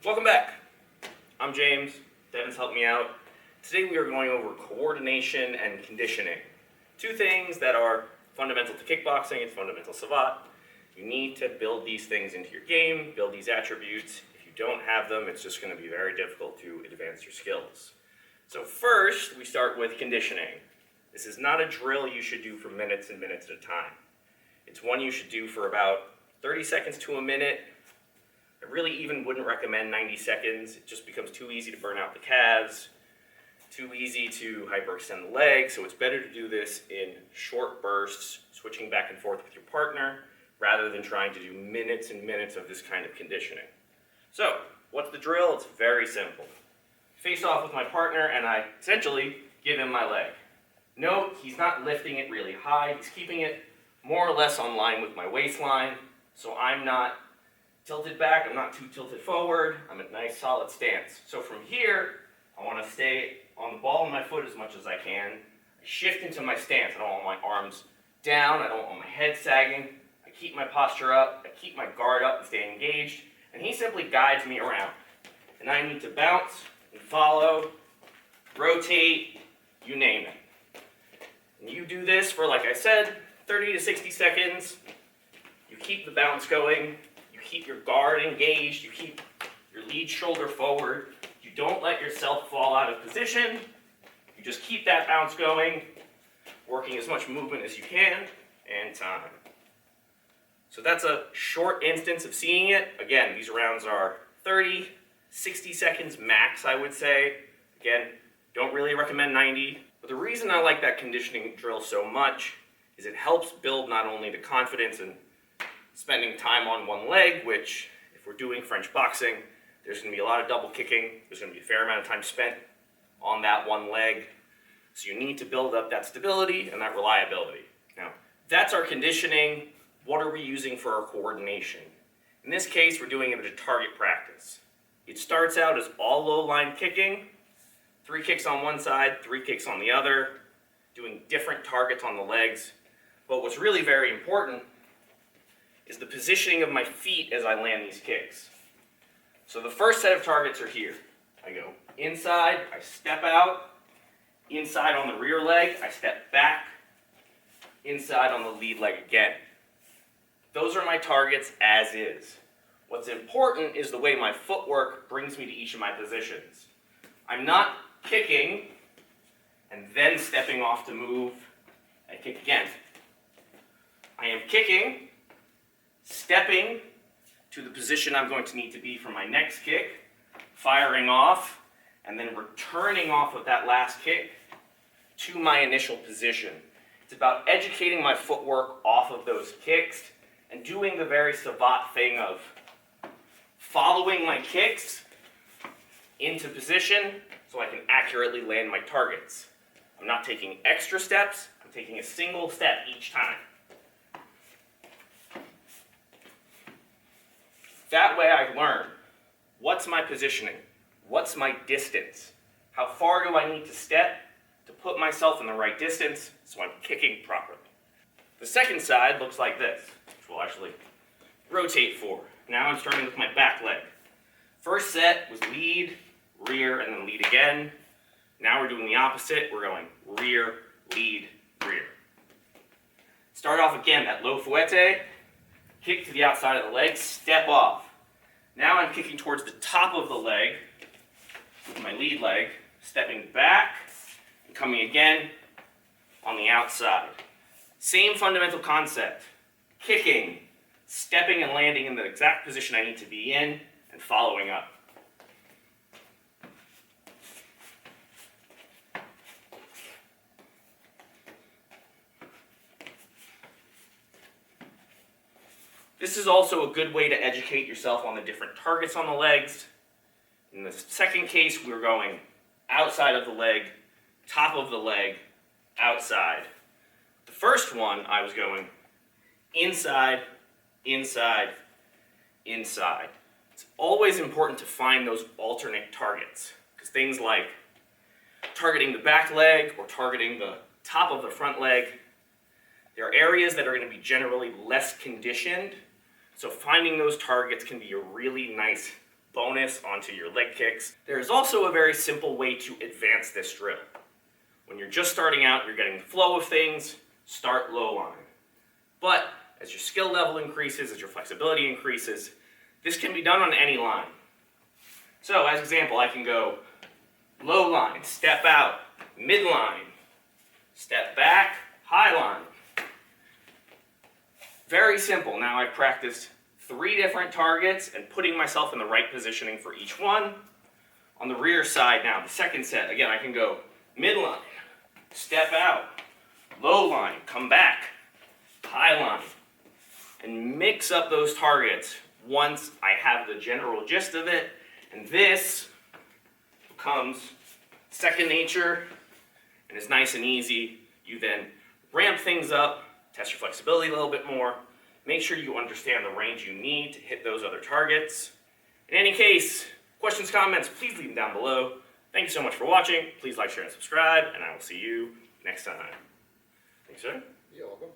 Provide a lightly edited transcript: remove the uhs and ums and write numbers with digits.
Welcome back. I'm James. Devin's helped me out. Today we are going over coordination and conditioning. Two things that are fundamental to kickboxing and fundamental to Savate. You need to build these things into your game, build these attributes. If you don't have them, it's just going to be very difficult to advance your skills. So first, we start with conditioning. This is not a drill you should do for minutes and minutes at a time. It's one you should do for about 30 seconds to a minute. I really even wouldn't recommend 90 seconds. It just becomes too easy to burn out the calves, too easy to hyperextend the legs, so it's better to do this in short bursts, switching back and forth with your partner, rather than trying to do minutes and minutes of this kind of conditioning. So, what's the drill? It's very simple. Face off with my partner, and I essentially give him my leg. Note, he's not lifting it really high, he's keeping it more or less on line with my waistline, so I'm not tilted back, I'm not too tilted forward, I'm at a nice solid stance. So from here, I want to stay on the ball of my foot as much as I can. I shift into my stance. I don't want my arms down, I don't want my head sagging. I keep my posture up, I keep my guard up and stay engaged, and he simply guides me around. And I need to bounce and follow, rotate, you name it. And you do this for, like I said, 30 to 60 seconds. You keep the bounce going. You keep your guard engaged, you keep your lead shoulder forward, you don't let yourself fall out of position, you just keep that bounce going, working as much movement as you can, and time. So that's a short instance of seeing it. Again, these rounds are 30, 60 seconds max, I would say. Again, don't really recommend 90, but the reason I like that conditioning drill so much is it helps build not only the confidence and spending time on one leg, which, if we're doing French boxing, there's going to be a lot of double kicking, there's going to be a fair amount of time spent on that one leg, so you need to build up that stability and that reliability. Now, that's our conditioning. What are we using for our coordination? In this case, we're doing it at a target practice. It starts out as all low-line kicking, 3 kicks on one side, 3 kicks on the other, doing different targets on the legs, but what's really very important is the positioning of my feet as I land these kicks. So the first set of targets are here. I go inside, I step out, inside on the rear leg, I step back, inside on the lead leg again. Those are my targets as is. What's important is the way my footwork brings me to each of my positions. I'm not kicking and then stepping off to move and kick again. I am kicking, stepping to the position I'm going to need to be for my next kick, firing off, and then returning off of that last kick to my initial position. It's about educating my footwork off of those kicks and doing the very Savate thing of following my kicks into position so I can accurately land my targets. I'm not taking extra steps, I'm taking a single step each time. That way I learn, what's my positioning? What's my distance? How far do I need to step to put myself in the right distance so I'm kicking properly? The second side looks like this, which we'll actually rotate for. Now I'm starting with my back leg. First set was lead, rear, and then lead again. Now we're doing the opposite. We're going rear, lead, rear. Start off again, that low fouette. Kick to the outside of the leg, step off. Now I'm kicking towards the top of the leg with my lead leg, stepping back and coming again on the outside. Same fundamental concept. Kicking, stepping and landing in the exact position I need to be in, and following up. This is also a good way to educate yourself on the different targets on the legs. In the second case, we're going outside of the leg, top of the leg, outside. The first one, I was going inside, inside, inside. It's always important to find those alternate targets, because things like targeting the back leg or targeting the top of the front leg, there are areas that are going to be generally less conditioned, so finding those targets can be a really nice bonus onto your leg kicks. There is also a very simple way to advance this drill. When you're just starting out, you're getting the flow of things, start low line. But as your skill level increases, as your flexibility increases, this can be done on any line. So as example, I can go low line, step out, mid line, step back, high line. Very simple. Now I've practiced 3 different targets and putting myself in the right positioning for each one. On the rear side now, the second set, again, I can go midline, step out, low line, come back, high line, and mix up those targets once I have the general gist of it, and this becomes second nature, and it's nice and easy. You then ramp things up, test your flexibility a little bit more, make sure you understand the range you need to hit those other targets. In any case, questions, comments, please leave them down below. Thank you so much for watching. Please like, share, and subscribe, and I will see you next time. Thanks, sir. You're welcome.